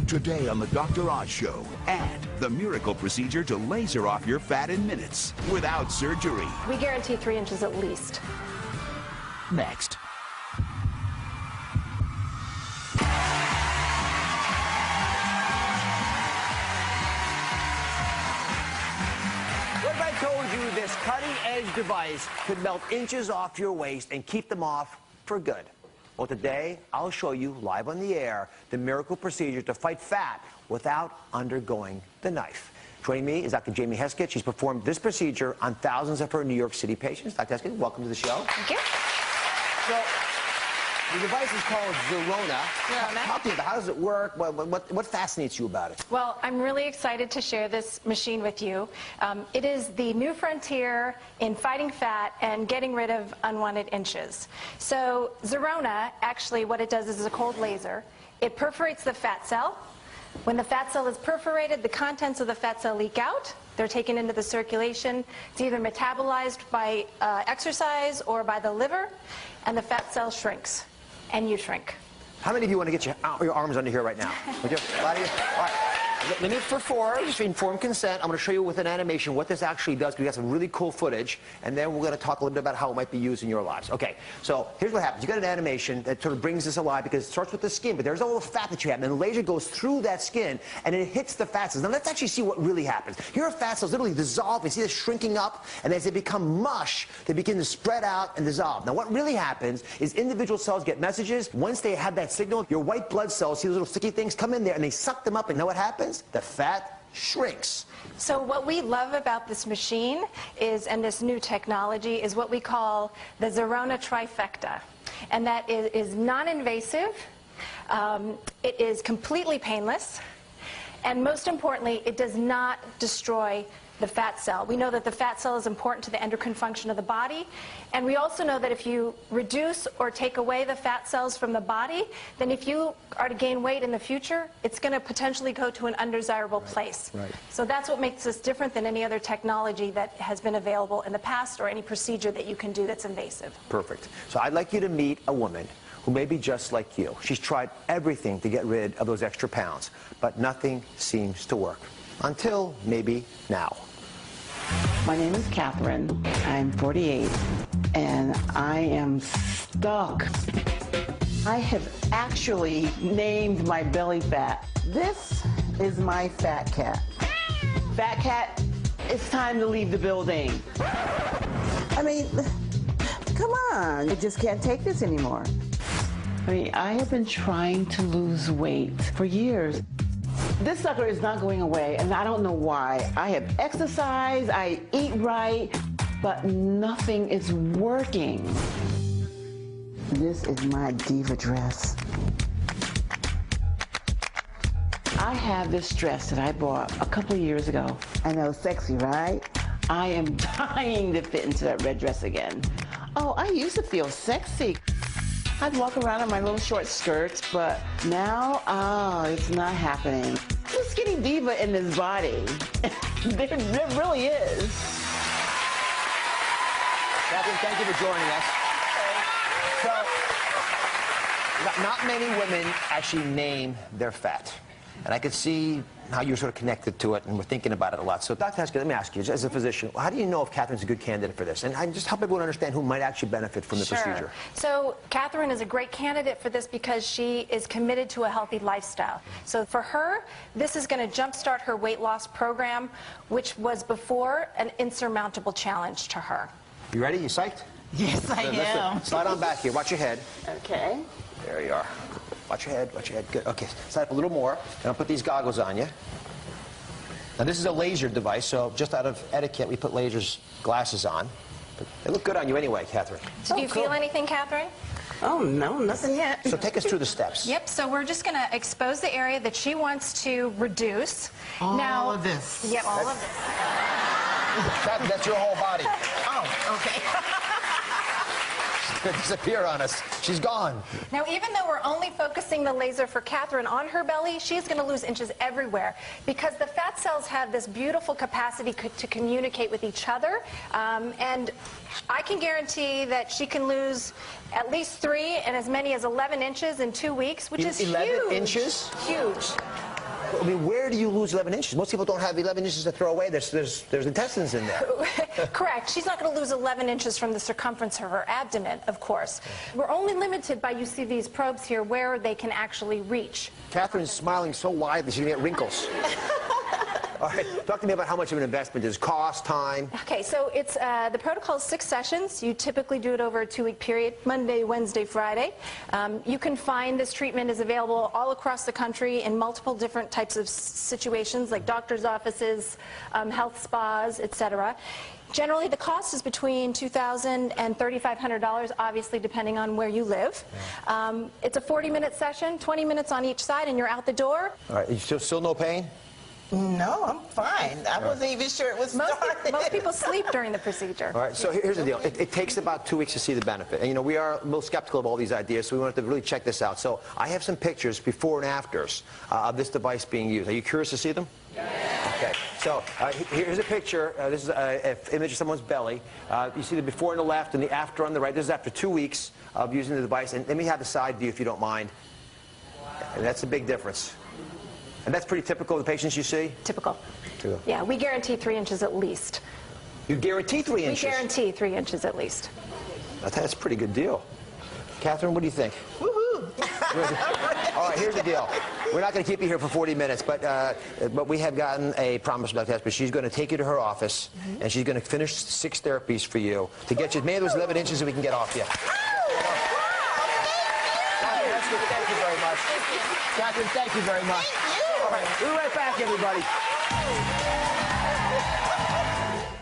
Today on the Dr. Oz Show, and the miracle procedure to laser off your fat in minutes without surgery. We guarantee 3 inches at least. Next. What if I told you this cutting-edge device could melt inches off your waist and keep them off for good? Well, today, I'll show you live on the air the miracle procedure to fight fat without undergoing the knife. Joining me is Dr. Jamie Heskett. She's performed this procedure on thousands of her New York City patients. Dr. Heskett, welcome to the show. Thank you. So, the device is called Zerona. Talk to me about how does it work? What fascinates you about it? Well, I'm really excited to share this machine with you. It is the new frontier in fighting fat and getting rid of unwanted inches. So Zerona, actually what it does is a cold laser. It perforates the fat cell. When the fat cell is perforated, the contents of the fat cell leak out. They're taken into the circulation. It's either metabolized by exercise or by the liver, and the fat cell shrinks. And you shrink. How many of you want to get your arms under here right now? Would you? A lot of you? All right. Limit for 4, just informed consent. I'm going to show you with an animation what this actually does, because we got some really cool footage, and then we're going to talk a little bit about how it might be used in your lives. Okay, so here's what happens. You got an animation that sort of brings this alive, because it starts with the skin, but there's all the fat that you have, and the laser goes through that skin, and it hits the fat cells. Now let's actually see what really happens. Here are fat cells literally dissolve. You see this shrinking up, and as they become mush, they begin to spread out and dissolve. Now what really happens is individual cells get messages. Once they have that signal, your white blood cells see those little sticky things come in there, and they suck them up, and know what happens? The fat shrinks. So what we love about this machine is, and this new technology, is what we call the Zerona trifecta. And that is non-invasive, it is completely painless, and most importantly, it does not destroy the fat cell. We know that the fat cell is important to the endocrine function of the body, and we also know that if you reduce or take away the fat cells from the body, then if you are to gain weight in the future, it's going to potentially go to an undesirable place. Right. So that's what makes this different than any other technology that has been available in the past, or any procedure that you can do that's invasive. Perfect. So I'd like you to meet a woman who may be just like you. She's tried everything to get rid of those extra pounds, but nothing seems to work. Until maybe now. My name is Catherine. I'm 48, and I am stuck. I have actually named my belly fat. This is my fat cat. Fat cat, it's time to leave the building. I mean, come on. I just can't take this anymore. I mean, I have been trying to lose weight for years. This sucker is not going away, and I don't know why. I have exercised, I eat right, but nothing is working. This is my diva dress. I have this dress that I bought a couple of years ago. I know, sexy, right? I am dying to fit into that red dress again. Oh, I used to feel sexy. I'd walk around in my little short skirts, but now, it's not happening. There's a skinny diva in this body. there really is. Catherine, thank you for joining us. So, not many women actually name their fat. And I could see how you're sort of connected to it, and we're thinking about it a lot. So, Dr. Heskett, let me ask you, as a physician, how do you know if Catherine's a good candidate for this? And just help everyone understand who might actually benefit from the procedure. So, Catherine is a great candidate for this because she is committed to a healthy lifestyle. So, for her, this is going to jumpstart her weight loss program, which was before an insurmountable challenge to her. You ready? You psyched? Yes, I am. Slide on back here. Watch your head. Okay. There you are. Watch your head, watch your head. Good. Okay, slide up a little more, and I'll put these goggles on you. Now, this is a laser device, so just out of etiquette, we put glasses on. But they look good on you anyway, Catherine. So do you feel anything, Catherine? Oh, no, nothing yet. So take us through the steps. Yep, so we're just going to expose the area that she wants to reduce. All of this? Yep, all of this. That's your whole body. Oh, okay. Disappear on us. She's gone. Now, even though we're only focusing the laser for Catherine on her belly, she's going to lose inches everywhere, because the fat cells have this beautiful capacity to communicate with each other, and I can guarantee that she can lose at least 3 and as many as 11 inches in 2 weeks, which is 11 huge. inches? Huge. I mean, where do you lose 11 inches? Most people don't have 11 inches to throw away. There's intestines in there. Correct. She's not going to lose 11 inches from the circumference of her abdomen, of course. We're only limited by, you see these probes here, where they can actually reach. Catherine's smiling so widely she's going to get wrinkles. All right, talk to me about how much of an investment is cost, time. Okay, so it's the protocol is 6 sessions. You typically do it over a 2-week period, Monday, Wednesday, Friday. You can find this treatment is available all across the country in multiple different types of situations, like doctor's offices, health spas, etc. Generally, the cost is between $2,000 and $3,500, obviously depending on where you live. It's a 40-minute session, 20 minutes on each side, and you're out the door. All right, you still no pain? No, I'm fine. I wasn't even sure it was started. Most people sleep during the procedure. All right, so here's the deal. It takes about 2 weeks to see the benefit. And, you know, we are a little skeptical of all these ideas, so we wanted to really check this out. So I have some pictures, before and afters, of this device being used. Are you curious to see them? Yeah. Okay, so here's a picture. This is an image of someone's belly. You see the before on the left and the after on the right. This is after 2 weeks of using the device. And let me have the side view, if you don't mind. And that's a big difference. And that's pretty typical of the patients you see? Typical. Yeah, we guarantee 3 inches at least. You guarantee 3 inches? We guarantee 3 inches at least. That's a pretty good deal. Catherine, what do you think? Woohoo! All right, here's the deal. We're not going to keep you here for 40 minutes, but we have gotten a promise from Dr. Hesper. She's going to take you to her office, and she's going to finish 6 therapies for you to get you maybe those 11 inches that we can get off you. Thank you very much. Catherine, thank you very much. Thank you. All right, we'll be right back, everybody.